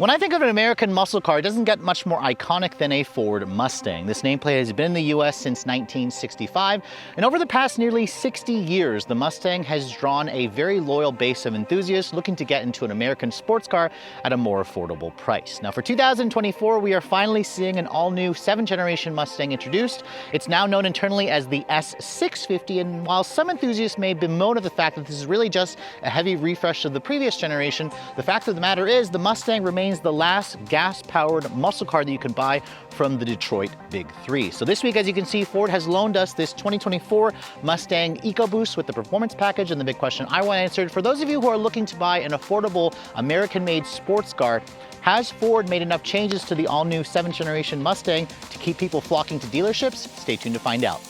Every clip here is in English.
When I think of an American muscle car, it doesn't get much more iconic than a Ford Mustang. This nameplate has been in the US since 1965, and over the past nearly 60 years, the Mustang has drawn a very loyal base of enthusiasts looking to get into an American sports car at a more affordable price. Now for 2024, we are finally seeing an all-new 7th generation Mustang introduced. It's now known internally as the S650, and while some enthusiasts may bemoan of the fact that this is really just a heavy refresh of the previous generation, the fact of the matter is the Mustang remains the last gas-powered muscle car that you can buy from the Detroit Big Three. So this week, as you can see, Ford has loaned us this 2024 Mustang EcoBoost with the performance package, and the big question I want answered, for those of you who are looking to buy an affordable American-made sports car, has Ford made enough changes to the all-new 7th generation Mustang to keep people flocking to dealerships? Stay tuned to find out.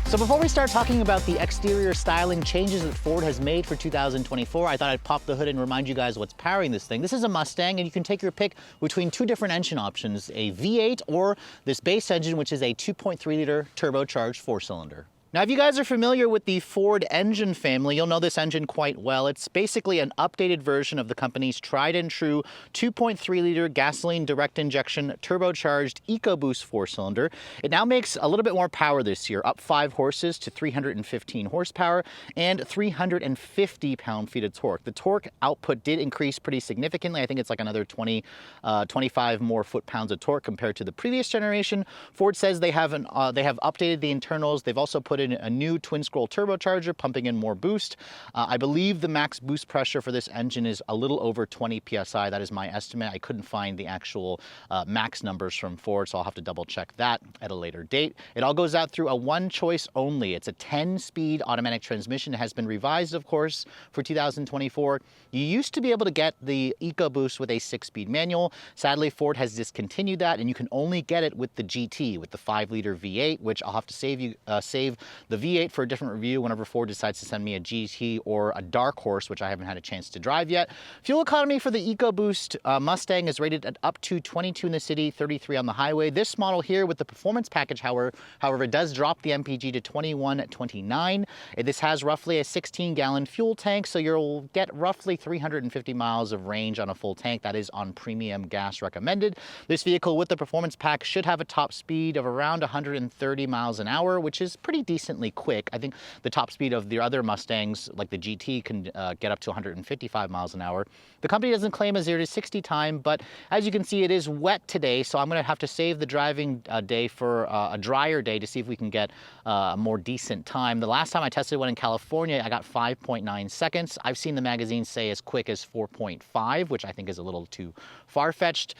So before we start talking about the exterior styling changes that Ford has made for 2024, I thought I'd pop the hood and remind you guys what's powering this thing. This is a Mustang, and you can take your pick between two different engine options, a V8 or this base engine, which is a 2.3-liter turbocharged four-cylinder. Now, if you guys are familiar with the Ford engine family, you'll know this engine quite well. It's basically an updated version of the company's tried and true 2.3-liter gasoline direct injection turbocharged EcoBoost four-cylinder. It now makes a little bit more power this year, up 5 horses to 315 horsepower and 350 pound-feet of torque. The torque output did increase pretty significantly. I think it's like another 25 more foot-pounds of torque compared to the previous generation. Ford says they have updated the internals. They've also put in a new twin-scroll turbocharger, pumping in more boost. I believe the max boost pressure for this engine is a little over 20 psi. That is my estimate. I couldn't find the actual max numbers from Ford, so I'll have to double check that at a later date. It all goes out through a one choice only. It's a 10-speed automatic transmission. It has been revised, of course, for 2024. You used to be able to get the EcoBoost with a 6-speed manual. Sadly, Ford has discontinued that, and you can only get it with the GT, with the 5-liter V8, which I'll have to save the V8 for a different review whenever Ford decides to send me a GT or a dark horse, which I haven't had a chance to drive yet. Fuel economy for the EcoBoost Mustang is rated at up to 22 in the city, 33 on the highway. This model here with the performance package, however, it does drop the MPG to 21.29. This has roughly a 16-gallon fuel tank, so you'll get roughly 350 miles of range on a full tank. That is on premium gas recommended. This vehicle with the performance pack should have a top speed of around 130 miles an hour, which is pretty decently quick. I think the top speed of the other Mustangs, like the GT, can get up to 155 miles an hour. The company doesn't claim a 0 to 60 time, but as you can see, it is wet today, so I'm going to have to save the driving day for a drier day to see if we can get a more decent time. The last time I tested one in California, I got 5.9 seconds. I've seen the magazine say as quick as 4.5, which I think is a little too far-fetched.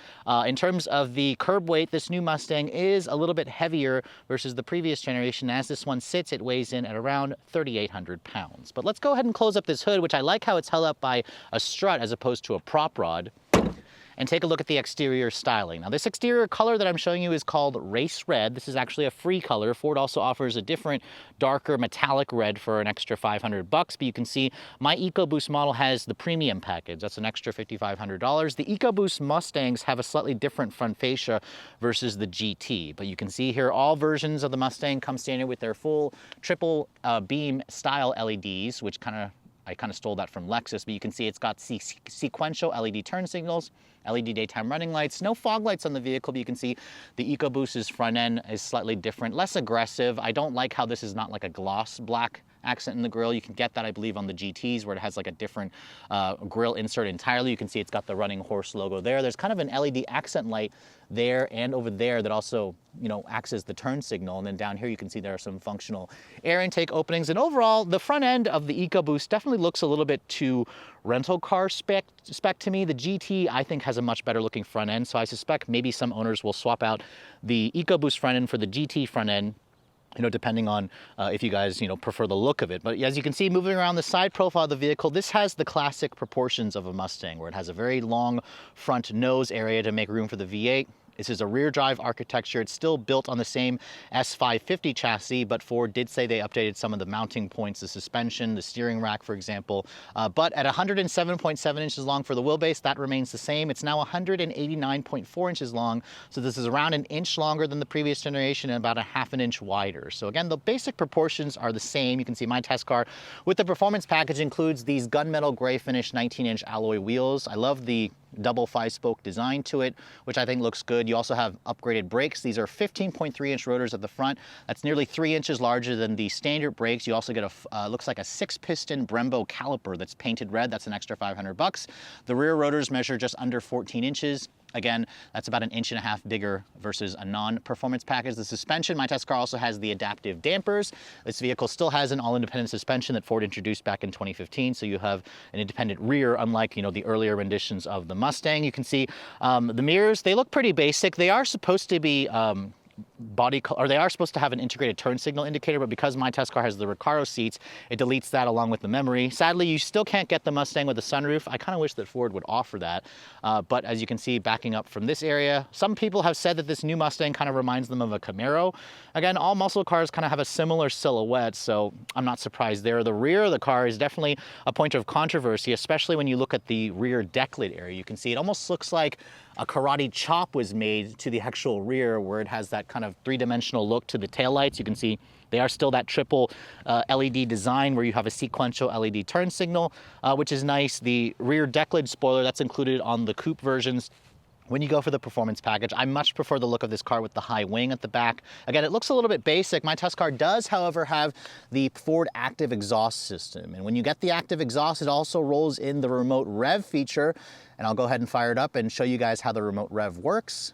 In terms of the curb weight, this new Mustang is a little bit heavier versus the previous generation. As this one sits, it weighs in at around 3,800 pounds. But let's go ahead and close up this hood, which I like how it's held up by a strut as opposed to a prop rod, and take a look at the exterior styling. Now, this exterior color that I'm showing you is called Race Red. This is actually a free color. Ford also offers a different, darker metallic red for an extra $500, but you can see my EcoBoost model has the premium package. That's an extra $5,500. The EcoBoost Mustangs have a slightly different front fascia versus the GT, but you can see here all versions of the Mustang come standard with their full triple beam style LEDs, which I kind of stole that from Lexus, but you can see it's got sequential LED turn signals, LED daytime running lights, no fog lights on the vehicle, but you can see the EcoBoost's front end is slightly different, less aggressive. I don't like how this is not like a gloss black accent in the grille. You can get that, I believe, on the GTs where it has like a different grille insert entirely. You can see it's got the running horse logo there. There's kind of an LED accent light there and over there that also, acts as the turn signal. And then down here you can see there are some functional air intake openings. And overall, the front end of the EcoBoost definitely looks a little bit too rental car spec to me. The GT, I think, has a much better looking front end, so I suspect maybe some owners will swap out the EcoBoost front end for the GT front end, depending on if you guys, prefer the look of it. But as you can see, moving around the side profile of the vehicle, this has the classic proportions of a Mustang, where it has a very long front nose area to make room for the V8, This is a rear drive architecture. It's still built on the same S550 chassis, but Ford did say they updated some of the mounting points, the suspension, the steering rack, for example. But at 107.7 inches long for the wheelbase, that remains the same. It's now 189.4 inches long. So this is around an inch longer than the previous generation and about a half an inch wider. So again, the basic proportions are the same. You can see my test car with the performance package includes these gunmetal gray finish 19-inch alloy wheels. I love the double 5-spoke design to it, which I think looks good. You also have upgraded brakes. These are 15.3-inch rotors at the front. That's nearly 3 inches larger than the standard brakes. You also get a looks like a 6-piston Brembo caliper that's painted red. That's an extra $500. The rear rotors measure just under 14 inches. Again, that's about an inch and a half bigger versus a non-performance package. The suspension, my test car also has the adaptive dampers. This vehicle still has an all-independent suspension that Ford introduced back in 2015, so you have an independent rear, unlike, the earlier renditions of the Mustang. You can see the mirrors, they look pretty basic. They are supposed to be they are supposed to have an integrated turn signal indicator, but because my test car has the Recaro seats, it deletes that along with the memory. Sadly, you still can't get the Mustang with a sunroof. I kind of wish that Ford would offer that. But as you can see, backing up from this area, some people have said that this new Mustang kind of reminds them of a Camaro. Again, all muscle cars kind of have a similar silhouette, so I'm not surprised there. The rear of the car is definitely a point of controversy, especially when you look at the rear deck lid area. You can see it almost looks like a karate chop was made to the actual rear, where it has that kind of three-dimensional look to the taillights. You can see they are still that triple LED design where you have a sequential LED turn signal, which is nice. The rear deck lid spoiler, that's included on the coupe versions. When you go for the performance package, I much prefer the look of this car with the high wing at the back. Again, it looks a little bit basic. My test car does, however, have the Ford active exhaust system. And when you get the active exhaust, it also rolls in the remote rev feature. And I'll go ahead and fire it up and show you guys how the remote rev works.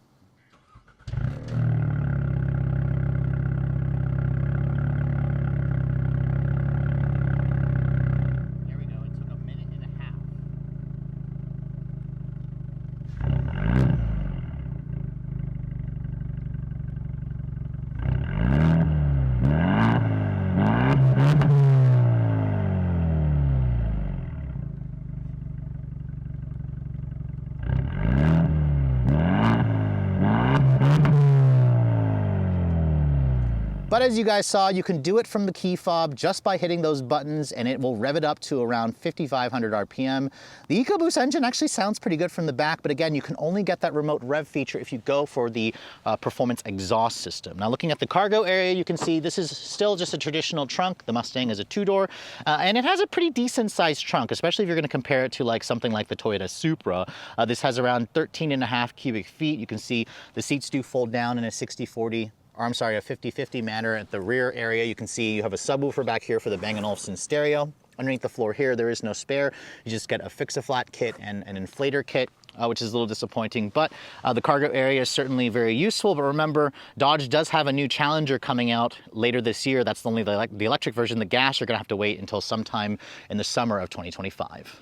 But as you guys saw, you can do it from the key fob just by hitting those buttons, and it will rev it up to around 5,500 RPM. The EcoBoost engine actually sounds pretty good from the back, but again, you can only get that remote rev feature if you go for the performance exhaust system. Now, looking at the cargo area, you can see this is still just a traditional trunk. The Mustang is a two-door, and it has a pretty decent sized trunk, especially if you're going to compare it to like something like the Toyota Supra. This has around 13.5 cubic feet. You can see the seats do fold down in a 60-40, or I'm sorry, a 50-50 manner. At the rear area, you can see you have a subwoofer back here for the Bang & Olufsen stereo. Underneath the floor here, there is no spare. You just get a fix-a-flat kit and an inflator kit, which is a little disappointing, but the cargo area is certainly very useful. But remember, Dodge does have a new Challenger coming out later this year. That's only the electric version. The gas, you're gonna have to wait until sometime in the summer of 2025.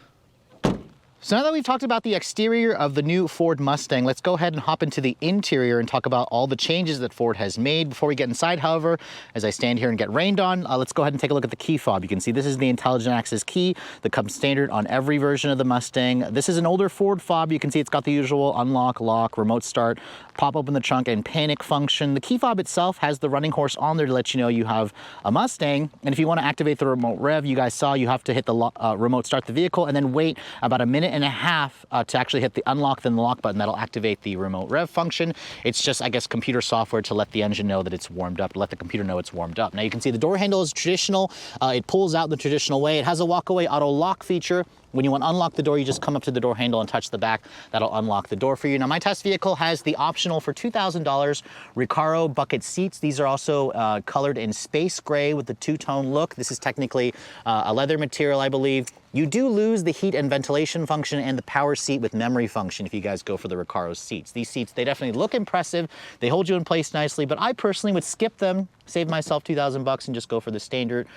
So now that we've talked about the exterior of the new Ford Mustang, let's go ahead and hop into the interior and talk about all the changes that Ford has made. Before we get inside, however, as I stand here and get rained on, let's go ahead and take a look at the key fob. You can see this is the Intelligent Access key that comes standard on every version of the Mustang. This is an older Ford fob. You can see it's got the usual unlock, lock, remote start, pop open the trunk, and panic function. The key fob itself has the running horse on there to let you know you have a Mustang. And if you want to activate the remote rev, you guys saw you have to hit the remote start the vehicle and then wait about a minute and a half to actually hit the unlock, then the lock button. That'll activate the remote rev function. It's just, I guess, computer software to let the engine know that it's warmed up, to let the computer know it's warmed up. Now you can see the door handle is traditional. It pulls out the traditional way. It has a walk-away auto lock feature. When you want to unlock the door, you just come up to the door handle and touch the back. That'll unlock the door for you. Now, my test vehicle has the optional for $2,000 Recaro bucket seats. These are also colored in space gray with the two-tone look. This is technically a leather material, I believe. You do lose the heat and ventilation function and the power seat with memory function if you guys go for the Recaro seats. These seats, they definitely look impressive. They hold you in place nicely, but I personally would skip them save myself 2,000 bucks and just go for the standard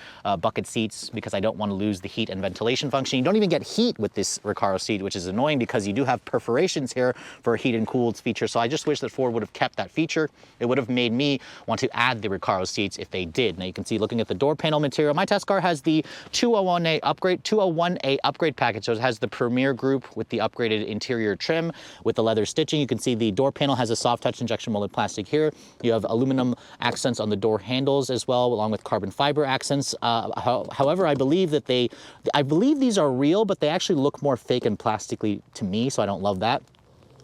bucket seats because I don't want to lose the heat and ventilation function. You don't even get heat with this Recaro seat, which is annoying because you do have perforations here for a heat and cooled feature. So I just wish that Ford would have kept that feature. It would have made me want to add the Recaro seats if they did. Now you can see looking at the door panel material, my test car has the 201A upgrade package. So it has the Premier group with the upgraded interior trim with the leather stitching. You can see the door panel has a soft touch injection molded plastic here. You have aluminum accents on the door handles as well, along with carbon fiber accents. However, I believe these are real, but they actually look more fake and plastically to me, so I don't love that.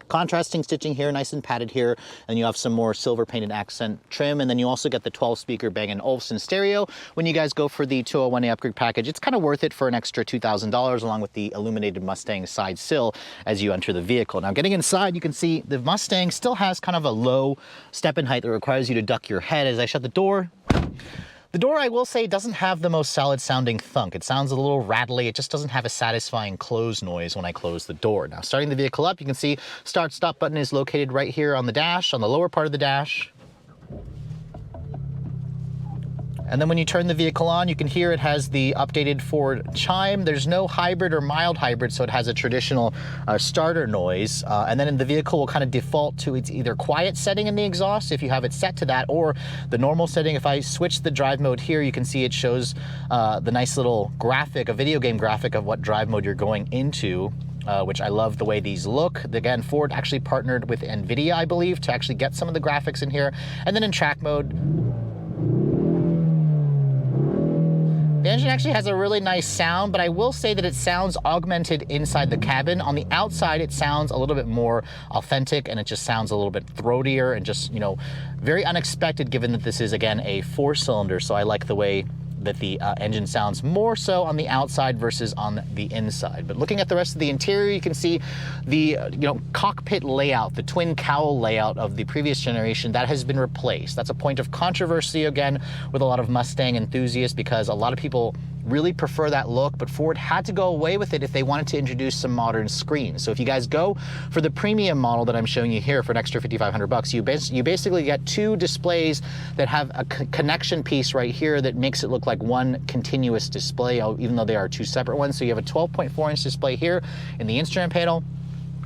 Contrasting stitching here, nice and padded here, and you have some more silver painted accent trim, and then you also get the 12 speaker Bang & Olufsen stereo. When you guys go for the 201A upgrade package, it's kind of worth it for an extra $2,000 along with the illuminated Mustang side sill as you enter the vehicle. Now getting inside, you can see the Mustang still has kind of a low step-in height that requires you to duck your head. As I shut the door, I will say, doesn't have the most solid sounding thunk. It sounds a little rattly. It just doesn't have a satisfying close noise when I close the door. Now, starting the vehicle up, you can see start stop button is located right here on the dash, on the lower part of the dash. And then when you turn the vehicle on, you can hear it has the updated Ford chime. There's no hybrid or mild hybrid, so it has a traditional starter noise. And then the vehicle will kind of default to its either quiet setting in the exhaust if you have it set to that, or the normal setting. If I switch the drive mode here, you can see it shows the nice little graphic, a video game graphic of what drive mode you're going into. Which I love the way these look. Again, Ford actually partnered with NVIDIA, I believe, to actually get some of the graphics in here. And then in track mode, the engine actually has a really nice sound, but I will say that it sounds augmented inside the cabin. On the outside, it sounds a little bit more authentic, and it just sounds a little bit throatier and just, you know, very unexpected given that this is, again, a 4-cylinder. So I like the way that the engine sounds more so on the outside versus on the inside. But looking at the rest of the interior, you can see the cockpit layout, the twin cowl layout of the previous generation, that has been replaced. That's a point of controversy again with a lot of Mustang enthusiasts because a lot of people really prefer that look, but Ford had to go away with it if they wanted to introduce some modern screens. So if you guys go for the premium model that I'm showing you here for an extra 5,500 bucks, you basically get two displays that have a connection piece right here that makes it look like one continuous display, even though they are two separate ones. So you have a 12.4-inch display here in the instrument panel,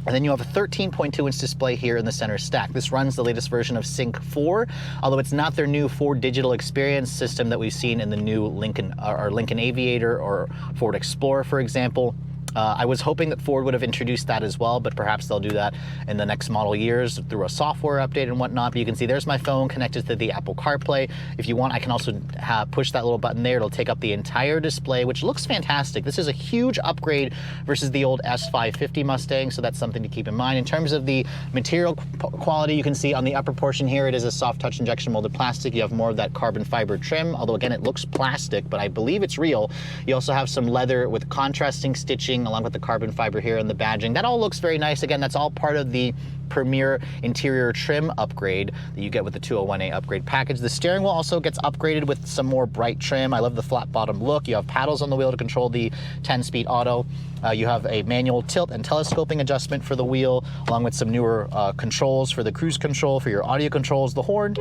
and then you have a 13.2-inch display here in the center stack. This runs the latest version of Sync 4, although it's not their new Ford digital experience system that we've seen in the new Lincoln Aviator or Ford Explorer, for example. I was hoping that Ford would have introduced that as well, but perhaps they'll do that in the next model years through a software update and whatnot. But you can see there's my phone connected to the Apple CarPlay. If you want, I can also push that little button there. It'll take up the entire display, which looks fantastic. This is a huge upgrade versus the old S550 Mustang, so that's something to keep in mind. In terms of the material quality, you can see on the upper portion here, it is a soft touch injection molded plastic. You have more of that carbon fiber trim, although again, it looks plastic, but I believe it's real. You also have some leather with contrasting stitching along with the carbon fiber here and the badging. That all looks very nice. Again, that's all part of the Premier interior trim upgrade that you get with the 201A upgrade package. The steering wheel also gets upgraded with some more bright trim. I love the flat bottom look. You have paddles on the wheel to control the 10-speed auto. You have a manual tilt and telescoping adjustment for the wheel, along with some newer controls for the cruise control, for your audio controls. The horn,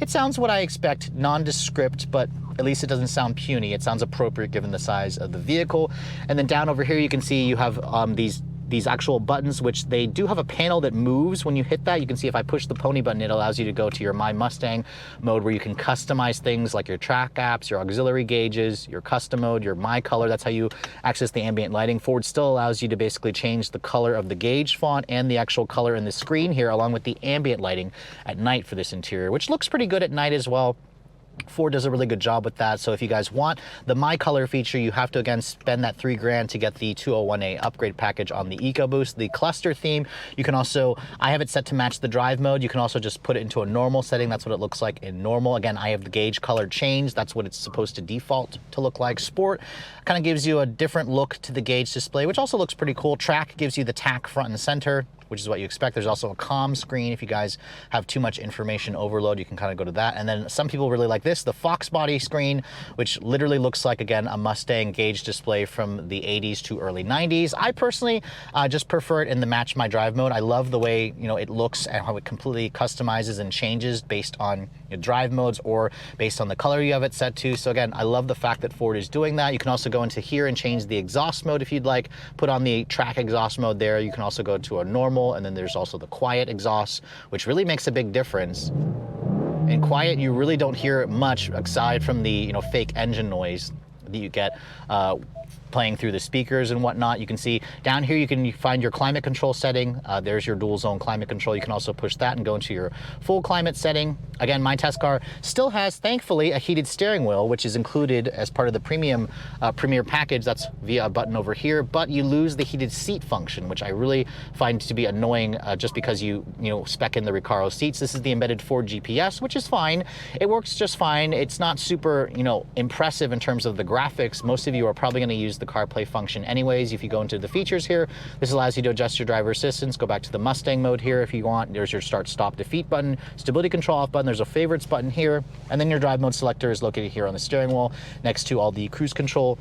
it sounds what I expect, nondescript, but at least it doesn't sound puny. It sounds appropriate given the size of the vehicle. And then down over here, you can see you have these actual buttons, which they do have a panel that moves when you hit that. You can see if I push the pony button, it allows you to go to your My Mustang mode where you can customize things like your track apps, your auxiliary gauges, your custom mode, your My Color. That's how you access the ambient lighting. Ford still allows you to basically change the color of the gauge font and the actual color in the screen here, along with the ambient lighting at night for this interior, which looks pretty good at night as well. Ford does a really good job with that. So if you guys want the My Color feature, you have to again spend that $3,000 to get the 201A upgrade package on the EcoBoost. The cluster theme, you can also, I have it set to match the drive mode. You can also just put it into a normal setting. That's what it looks like in normal. Again, I have the gauge color changed. That's what it's supposed to default to look like. Sport kind of gives you a different look to the gauge display, which also looks pretty cool. Track gives you the tack front and center, which is what you expect. There's also a comm screen. If you guys have too much information overload, you can kind of go to that. And then some people really like this, the Fox body screen, which literally looks like, again, a Mustang gauge display from the 80s to early 90s. I personally just prefer it in the Match My Drive mode. I love the way, it looks and how it completely customizes and changes based on, drive modes or based on the color you have it set to. So again, I love the fact that Ford is doing that. You can also go into here and change the exhaust mode if you'd like, put on the track exhaust mode there. You can also go to a normal, and then there's also the quiet exhaust, which really makes a big difference. In quiet, you really don't hear much aside from the fake engine noise that you get playing through the speakers and whatnot. You can see down here, you can find your climate control setting. There's your dual zone climate control. You can also push that and go into your full climate setting. Again, my test car still has, thankfully, a heated steering wheel, which is included as part of the premier package. That's via a button over here, but you lose the heated seat function, which I really find to be annoying just because you spec in the Recaro seats. This is the embedded Ford GPS, which is fine. It works just fine. It's not super, impressive in terms of the graphics. Most of you are probably going to use the CarPlay function anyways. If you go into the features here, this allows you to adjust your driver assistance. Go back to the Mustang mode here if you want. There's your start, stop, defeat button, stability control off button. There's a favorites button here, and then your drive mode selector is located here on the steering wheel next to all the cruise control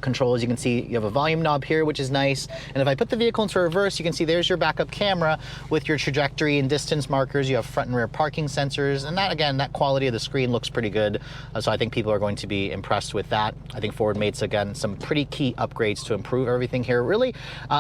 controls. You can see you have a volume knob here, which is nice. And if I put the vehicle into reverse, you can see there's your backup camera with your trajectory and distance markers. You have front and rear parking sensors, and that, again, that quality of the screen looks pretty good. So I think people are going to be impressed with that. I think Ford made, again, some pretty key upgrades to improve everything here. Really,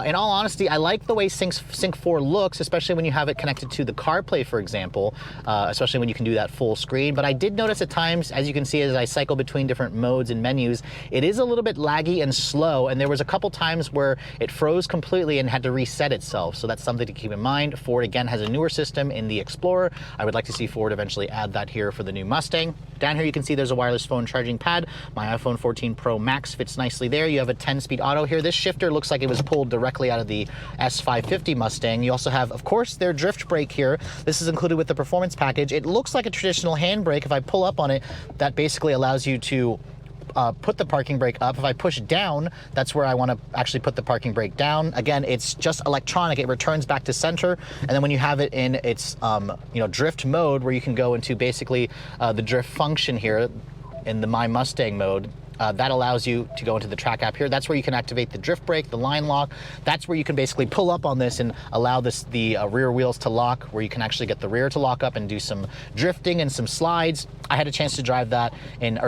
in all honesty, I like the way Sync 4 looks, especially when you have it connected to the CarPlay, for example, especially when you can do that full screen. But I did notice at times, as you can see, as I cycle between different modes and menus, it is a little bit laggy and slow, and there was a couple times where it froze completely and had to reset itself. So that's something to keep in mind. Ford, again, has a newer system in the Explorer. I would like to see Ford eventually add that here for the new Mustang. Down here, you can see there's a wireless phone charging pad. My iPhone 14 Pro Max fits nicely there. You have a 10-speed auto here. This shifter looks like it was pulled directly out of the S550 Mustang. You also have, of course, their drift brake here. This is included with the performance package. It looks like a traditional handbrake. If I pull up on it, that basically allows you to put the parking brake up. If I push down, that's where I want to actually put the parking brake down. Again, it's just electronic. It returns back to center. And then when you have it in its drift mode, where you can go into basically the drift function here in the My Mustang mode, that allows you to go into the track app here. That's where you can activate the drift brake, the line lock. That's where you can basically pull up on this and allow the rear wheels to lock, where you can actually get the rear to lock up and do some drifting and some slides. I had a chance to drive that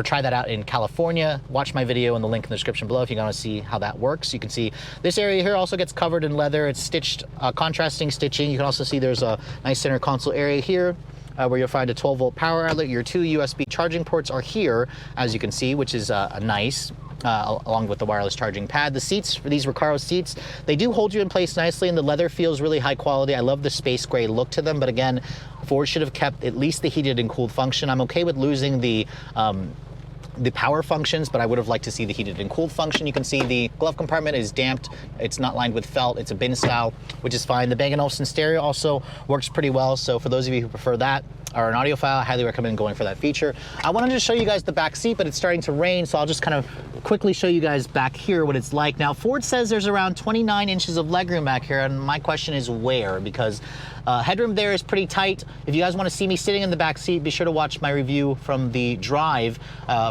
try that out in California. Watch my video in the link in the description below if you want to see how that works. You can see this area here also gets covered in leather. It's stitched, contrasting stitching. You can also see there's a nice center console area here, where you'll find a 12-volt power outlet. Your 2 USB charging ports are here, as you can see, which is nice, along with the wireless charging pad. The seats, for these Recaro seats, they do hold you in place nicely, and the leather feels really high quality. I love the space gray look to them, but again, Ford should have kept at least the heated and cooled function. I'm okay with losing the power functions, but I would have liked to see the heated and cooled function. You can see the glove compartment is damped. It's not lined with felt. It's a bin style, which is fine. The Bang & Olufsen stereo also works pretty well. So for those of you who prefer that, or an audiophile, I highly recommend going for that feature. I wanted to show you guys the back seat, but it's starting to rain, so I'll just kind of quickly show you guys back here what it's like. Now, Ford says there's around 29 inches of legroom back here, and my question is where? Because headroom there is pretty tight. If you guys want to see me sitting in the back seat, be sure to watch my review from the drive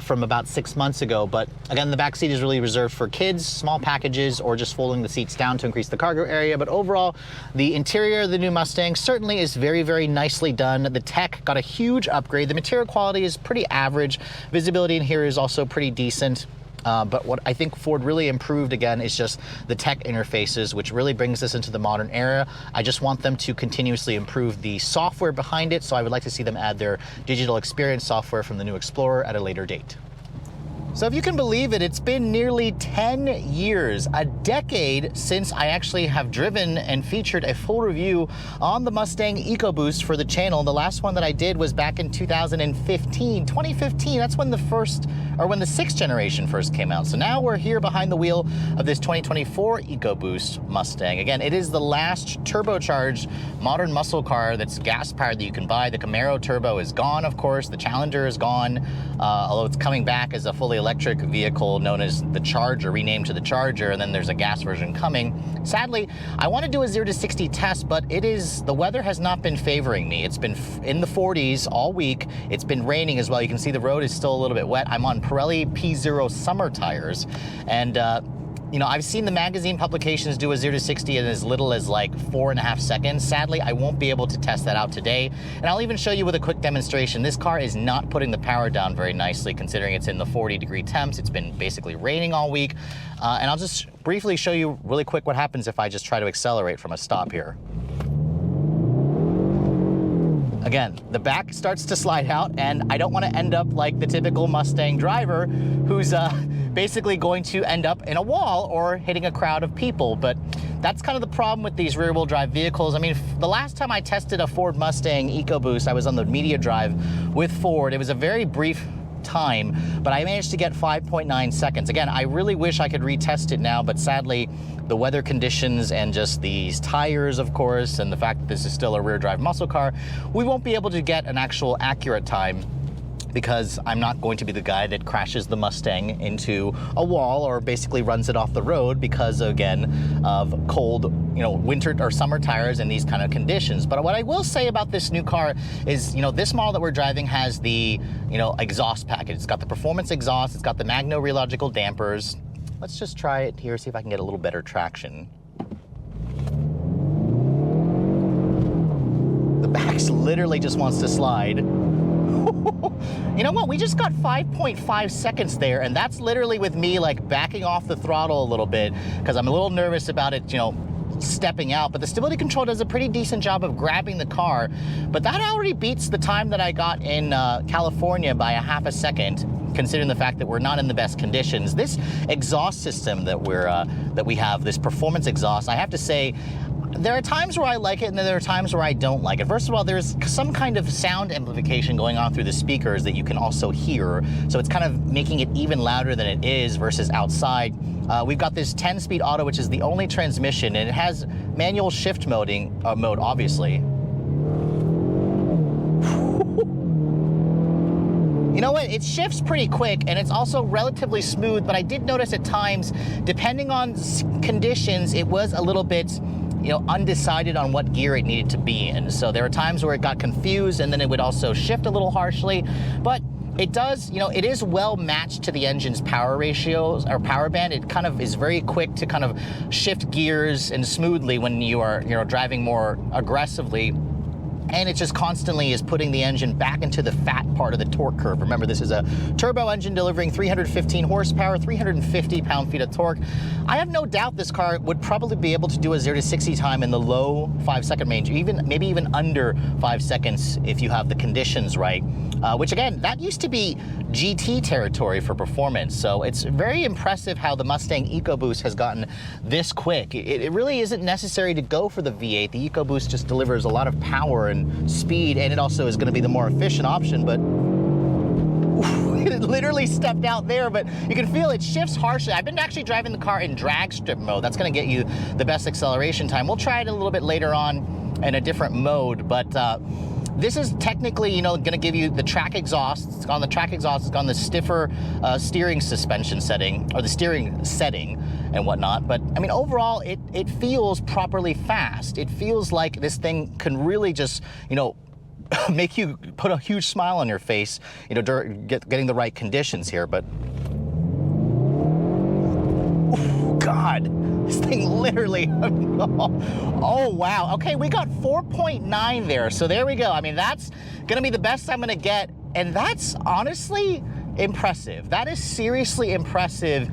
from about 6 months ago. But again, the back seat is really reserved for kids, small packages, or just folding the seats down to increase the cargo area. But overall, the interior of the new Mustang certainly is very, very nicely done. The tech got a huge upgrade. The material quality is pretty average. Visibility in here is also pretty decent. But what I think Ford really improved, again, is just the tech interfaces, which really brings us into the modern era. I just want them to continuously improve the software behind it, so I would like to see them add their digital experience software from the new Explorer at a later date. So if you can believe it, it's been nearly 10 years, a decade since I actually have driven and featured a full review on the Mustang EcoBoost for the channel. The last one that I did was back in 2015. That's when when the 6th generation first came out. So now we're here behind the wheel of this 2024 EcoBoost Mustang. Again, it is the last turbocharged modern muscle car that's gas powered that you can buy. The Camaro Turbo is gone, of course. The Challenger is gone, although it's coming back as a fully electric vehicle known as the Charger, renamed to the Charger, and then there's a gas version coming. Sadly, I want to do a 0 to 60 test, but the weather has not been favoring me. It's been in the 40s all week. It's been raining as well. You can see the road is still a little bit wet. I'm on Pirelli P0 summer tires, and You know, I've seen the magazine publications do a 0 to 60 in as little as like 4.5 seconds. Sadly, I won't be able to test that out today. And I'll even show you with a quick demonstration. This car is not putting the power down very nicely, considering it's in the 40-degree temps. It's been basically raining all week. And I'll just briefly show you really quick what happens if I just try to accelerate from a stop here. Again, the back starts to slide out, and I don't want to end up like the typical Mustang driver who's basically going to end up in a wall or hitting a crowd of people. But that's kind of the problem with these rear-wheel drive vehicles. I mean, the last time I tested a Ford Mustang EcoBoost, I was on the media drive with Ford. It was a very brief time, but I managed to get 5.9 seconds. Again, I really wish I could retest it now, but sadly, the weather conditions and just these tires, of course, and the fact that this is still a rear drive muscle car, we won't be able to get an actual accurate time, because I'm not going to be the guy that crashes the Mustang into a wall or basically runs it off the road because, again, of cold, you know, winter or summer tires in these kind of conditions. But what I will say about this new car is, you know, this model that we're driving has the, you know, exhaust package. It's got the performance exhaust, it's got the Magno rheological dampers. Let's just try it here, see if I can get a little better traction. The back literally just wants to slide. You know what? We just got 5.5 seconds there, and that's literally with me like backing off the throttle a little bit because I'm a little nervous about it, you know, stepping out. But the stability control does a pretty decent job of grabbing the car. But that already beats the time that I got in California by a half a second, considering the fact that we're not in the best conditions. This exhaust system that we have, this performance exhaust, I have to say, there are times where I like it and then there are times where I don't like it. First of all, there's some kind of sound amplification going on through the speakers that you can also hear. So it's kind of making it even louder than it is versus outside. We've got this 10-speed auto, which is the only transmission, and it has manual shift mode, obviously. You know what, it shifts pretty quick and it's also relatively smooth, but I did notice at times, depending on conditions, it was a little bit, you know, undecided on what gear it needed to be in. So there were times where it got confused and then it would also shift a little harshly, but it does, you know, it is well matched to the engine's power ratios or power band. It kind of is very quick to kind of shift gears and smoothly when you are, you know, driving more aggressively. And it just constantly is putting the engine back into the fat part of the torque curve. Remember, this is a turbo engine delivering 315 horsepower, 350 pound-feet of torque. I have no doubt this car would probably be able to do a 0 to 60 time in the low 5-second range, maybe even under 5 seconds if you have the conditions right. Which again, that used to be GT territory for performance. So it's very impressive how the Mustang EcoBoost has gotten this quick. It really isn't necessary to go for the V8. The EcoBoost just delivers a lot of power and speed, and it also is going to be the more efficient option, but it literally stepped out there, but you can feel it shifts harshly. I've been actually driving the car in drag strip mode. That's going to get you the best acceleration time. We'll try it a little bit later on in a different mode, but this is technically, you know, going to give you the track exhaust. It's on the track exhaust. It's on the stiffer steering suspension setting, or the steering setting and whatnot. But I mean, overall, it feels properly fast. It feels like this thing can really just, you know, make you put a huge smile on your face, you know, getting the right conditions here. But oh God, this thing literally, oh wow. Okay, we got 4.9 there. So there we go. I mean, that's gonna be the best I'm gonna get. And that's honestly impressive. That is seriously impressive.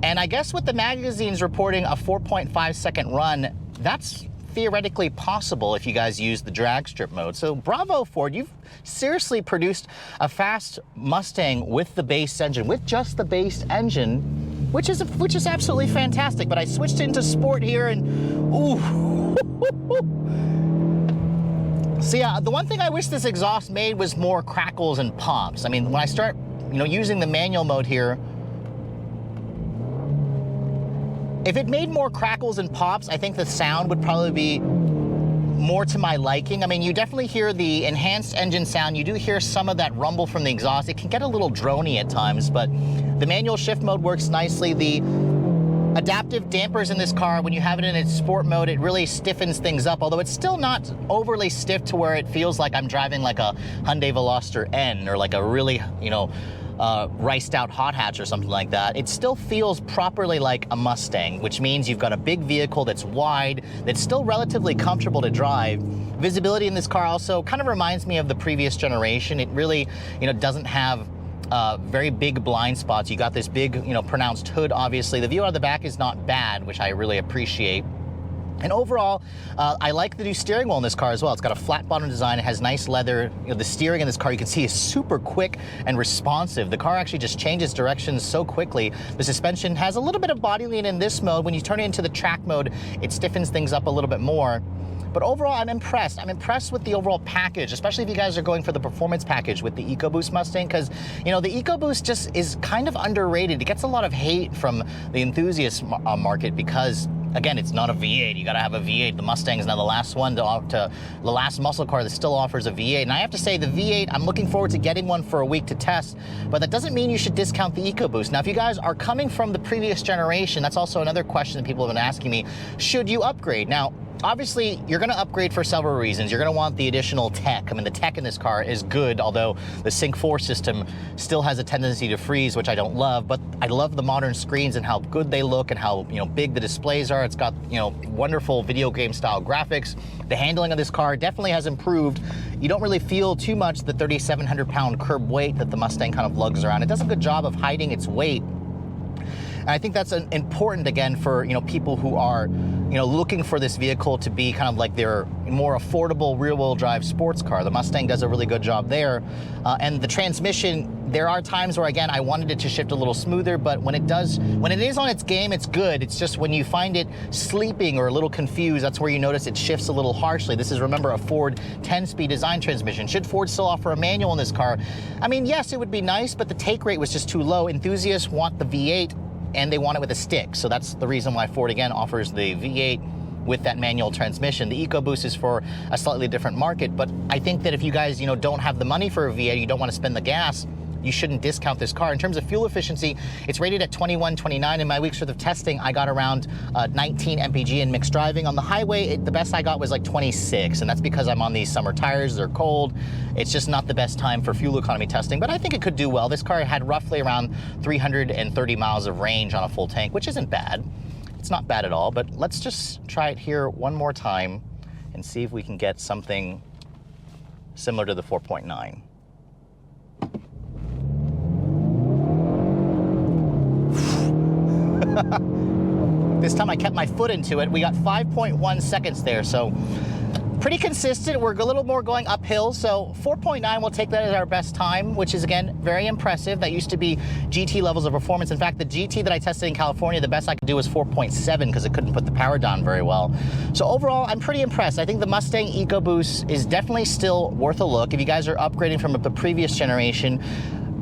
And I guess with the magazines reporting a 4.5 second run, that's theoretically possible if you guys use the drag strip mode. So bravo, Ford, you've seriously produced a fast Mustang with the base engine, with just the base engine, which is absolutely fantastic. But I switched into sport here and ooh. See, the one thing I wish this exhaust made was more crackles and pops. I mean, when I start, you know, using the manual mode here, if it made more crackles and pops, I think the sound would probably be more to my liking. I mean, you definitely hear the enhanced engine sound. You do hear some of that rumble from the exhaust. It can get a little drony at times, but the manual shift mode works nicely. The adaptive dampers in this car, when you have it in its sport mode, it really stiffens things up, although it's still not overly stiff to where it feels like I'm driving like a Hyundai Veloster N or like a really, you know, riced out hot hatch or something like that, it still feels properly like a Mustang, which means you've got a big vehicle that's wide, that's still relatively comfortable to drive. Visibility in this car also kind of reminds me of the previous generation. It really, doesn't have very big blind spots. You got this big, pronounced hood, obviously. The view out of the back is not bad, which I really appreciate. And overall, I like the new steering wheel in this car as well. It's got a flat bottom design. It has nice leather. The steering in this car, you can see, is super quick and responsive. The car actually just changes directions so quickly. The suspension has a little bit of body lean in this mode. When you turn it into the track mode, it stiffens things up a little bit more. But overall, I'm impressed. I'm impressed with the overall package, especially if you guys are going for the performance package with the EcoBoost Mustang, because, the EcoBoost just is kind of underrated. It gets a lot of hate from the enthusiast market because, again, it's not a V8. You gotta have a V8. The Mustang is now the last one the last muscle car that still offers a V8. And I have to say, the V8, I'm looking forward to getting one for a week to test, but that doesn't mean you should discount the EcoBoost. Now, if you guys are coming from the previous generation, that's also another question that people have been asking me, should you upgrade? Now, obviously, you're going to upgrade for several reasons. You're going to want the additional tech. I mean, the tech in this car is good, although the Sync 4 system still has a tendency to freeze, which I don't love, but I love the modern screens and how good they look and how, big the displays are. It's got, wonderful video game style graphics. The handling of this car definitely has improved. You don't really feel too much the 3,700 pound curb weight that the Mustang kind of lugs around. It does a good job of hiding its weight. And I think that's important, again, for people who are looking for this vehicle to be kind of like their more affordable rear-wheel drive sports car. The Mustang does a really good job there. And the transmission, there are times where, again, I wanted it to shift a little smoother, but when it is on its game, it's good. It's just when you find it sleeping or a little confused, that's where you notice it shifts a little harshly. This is, remember, a Ford 10-speed design transmission. Should Ford still offer a manual in this car? I mean, yes, it would be nice, but the take rate was just too low. Enthusiasts want the V8, and they want it with a stick. So that's the reason why Ford, again, offers the V8 with that manual transmission. The EcoBoost is for a slightly different market, but I think that if you guys, don't have the money for a V8, you don't want to spend the gas, you shouldn't discount this car. In terms of fuel efficiency, it's rated at 21.29. In my week's worth of testing, I got around 19 mpg in mixed driving. On the highway, the best I got was like 26, and that's because I'm on these summer tires. They're cold. It's just not the best time for fuel economy testing, but I think it could do well. This car had roughly around 330 miles of range on a full tank, which isn't bad. It's not bad at all, but let's just try it here one more time and see if we can get something similar to the 4.9. This time I kept my foot into it. We got 5.1 seconds there, so pretty consistent. We're a little more going uphill, so 4.9, we'll take that as our best time, which is, again, very impressive. That used to be GT levels of performance. In fact, the GT that I tested in California, the best I could do was 4.7 because it couldn't put the power down very well. So overall, I'm pretty impressed. I think the Mustang EcoBoost is definitely still worth a look. If you guys are upgrading from the previous generation,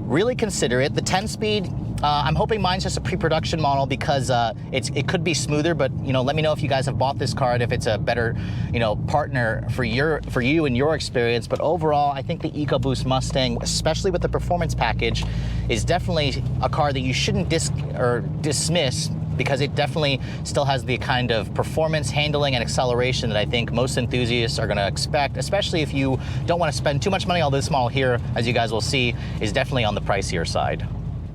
really consider it. The 10-speed, I'm hoping mine's just a pre-production model because it could be smoother, but let me know if you guys have bought this car and if it's a better partner for you and your experience. But overall, I think the EcoBoost Mustang, especially with the performance package, is definitely a car that you shouldn't dismiss, because it definitely still has the kind of performance, handling, and acceleration that I think most enthusiasts are going to expect, especially if you don't want to spend too much money. Although this model here, as you guys will see, is definitely on the pricier side.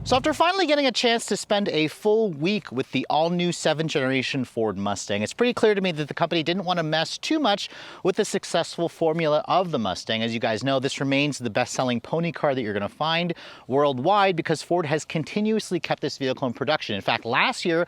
So after finally getting a chance to spend a full week with the all-new 7th generation Ford Mustang, it's pretty clear to me that the company didn't want to mess too much with the successful formula of the Mustang. As you guys know, this remains the best-selling pony car that you're going to find worldwide because Ford has continuously kept this vehicle in production. In fact, last year,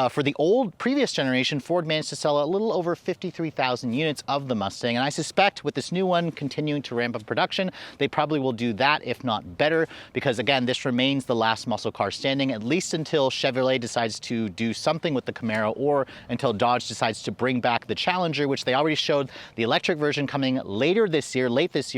for the previous generation, Ford managed to sell a little over 53,000 units of the Mustang, and I suspect with this new one continuing to ramp up production, they probably will do that, if not better, because again, this remains the last muscle car standing, at least until Chevrolet decides to do something with the Camaro, or until Dodge decides to bring back the Challenger, which they already showed the electric version coming late this year,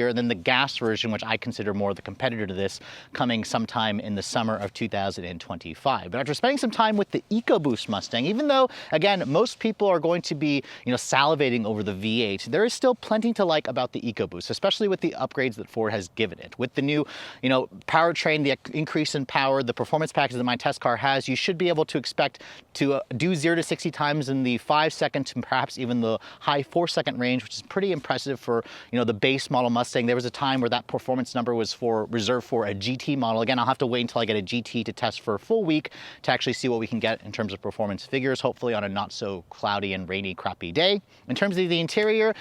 and then the gas version, which I consider more the competitor to this, coming sometime in the summer of 2025. But after spending some time with the EcoBoost Mustang, even though, again, most people are going to be, salivating over the V8, there is still plenty to like about the EcoBoost, especially with the upgrades that Ford has given it. With the new, powertrain, the increase in power, power, the performance package that my test car has, you should be able to expect to do 0 to 60 times in the 5-second to perhaps even the high 4-second range, which is pretty impressive for, you know, the base model Mustang. There was a time where that performance number was reserved for a GT model. Again, I'll have to wait until I get a GT to test for a full week to actually see what we can get in terms of performance figures, hopefully on a not so cloudy and rainy, crappy day. In terms of the interior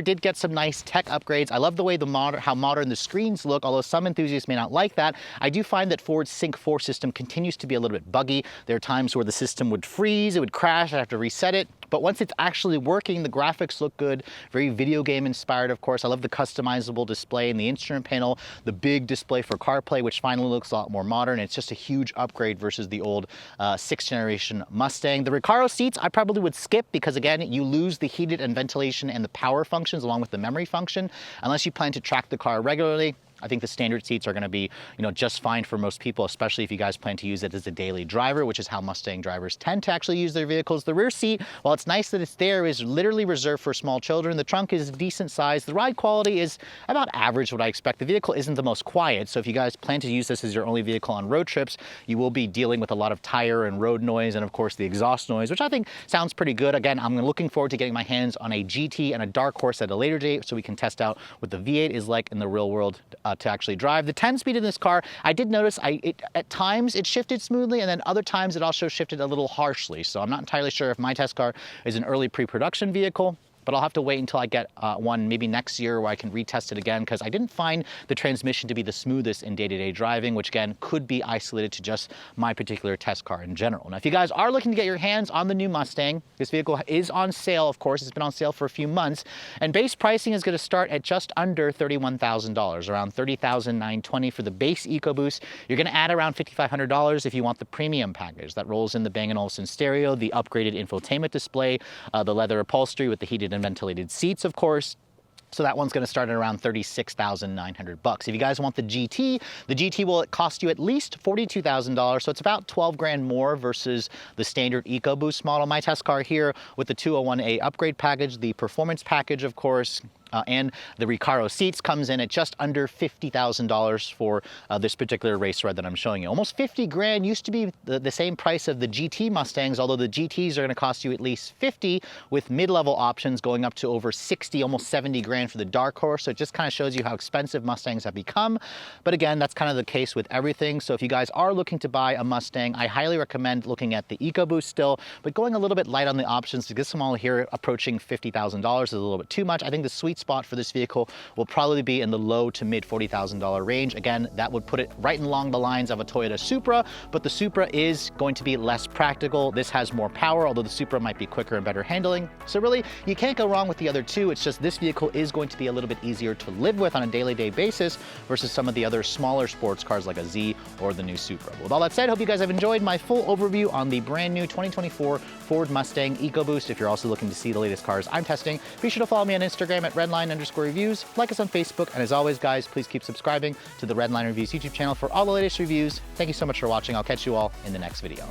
did get some nice tech upgrades. I love the way how modern the screens look, although some enthusiasts may not like that. I do find that Ford's Sync 4 system continues to be a little bit buggy. There are times where the system would freeze, it would crash, I'd have to reset it. But once it's actually working, the graphics look good, very video game inspired, of course. I love the customizable display in the instrument panel, the big display for CarPlay, which finally looks a lot more modern. It's just a huge upgrade versus the old 6th generation Mustang. The Recaro seats I probably would skip because, again, you lose the heated and ventilation and the power functions along with the memory function unless you plan to track the car regularly. I think the standard seats are going to be, you know, just fine for most people, especially if you guys plan to use it as a daily driver, which is how Mustang drivers tend to actually use their vehicles. The rear seat, while it's nice that it's there, is literally reserved for small children. The trunk is decent size. The ride quality is about average, what I expect. The vehicle isn't the most quiet, so if you guys plan to use this as your only vehicle on road trips, you will be dealing with a lot of tire and road noise and, of course, the exhaust noise, which I think sounds pretty good. Again, I'm looking forward to getting my hands on a GT and a dark horse at a later date so we can test out what the V8 is like in the real world to actually drive. The 10-speed in this car, I did notice at times it shifted smoothly, and then other times it also shifted a little harshly. So I'm not entirely sure if my test car is an early pre-production vehicle, but I'll have to wait until I get one maybe next year where I can retest it again, because I didn't find the transmission to be the smoothest in day-to-day driving, which again could be isolated to just my particular test car in general. Now, if you guys are looking to get your hands on the new Mustang, this vehicle is on sale, of course. It's been on sale for a few months, and base pricing is going to start at just under $31,000, around $30,920 for the base EcoBoost. You're going to add around $5,500 if you want the premium package. That rolls in the Bang & Olufsen stereo, the upgraded infotainment display, the leather upholstery with the heated and ventilated seats, of course. So that one's going to start at around $36,900. If you guys want the GT will cost you at least $42,000, so it's about 12 grand more versus the standard EcoBoost model. My test car here with the 201A upgrade package, the performance package, of course, and the Recaro seats comes in at just under $50,000 for this particular race ride that I'm showing you. Almost 50 grand used to be the same price of the GT Mustangs, although the GTs are going to cost you at least 50, with mid-level options going up to over 60, almost 70 grand for the dark horse. So it just kind of shows you how expensive Mustangs have become. But again, that's kind of the case with everything. So if you guys are looking to buy a Mustang, I highly recommend looking at the EcoBoost still, but going a little bit light on the options to get them all here approaching $50,000 is a little bit too much. I think the sweet spot for this vehicle will probably be in the low to mid $40,000 range. Again, that would put it right along the lines of a Toyota Supra, but the Supra is going to be less practical. This has more power, although the Supra might be quicker and better handling. So really, you can't go wrong with the other two. It's just this vehicle is going to be a little bit easier to live with on a daily basis versus some of the other smaller sports cars like a Z or the new Supra. With all that said, hope you guys have enjoyed my full overview on the brand new 2024 Ford Mustang EcoBoost. If you're also looking to see the latest cars I'm testing, be sure to follow me on Instagram at Redline_reviews, like us on Facebook, and as always, guys, please keep subscribing to the Redline Reviews YouTube channel for all the latest reviews. Thank you so much for watching. I'll catch you all in the next video.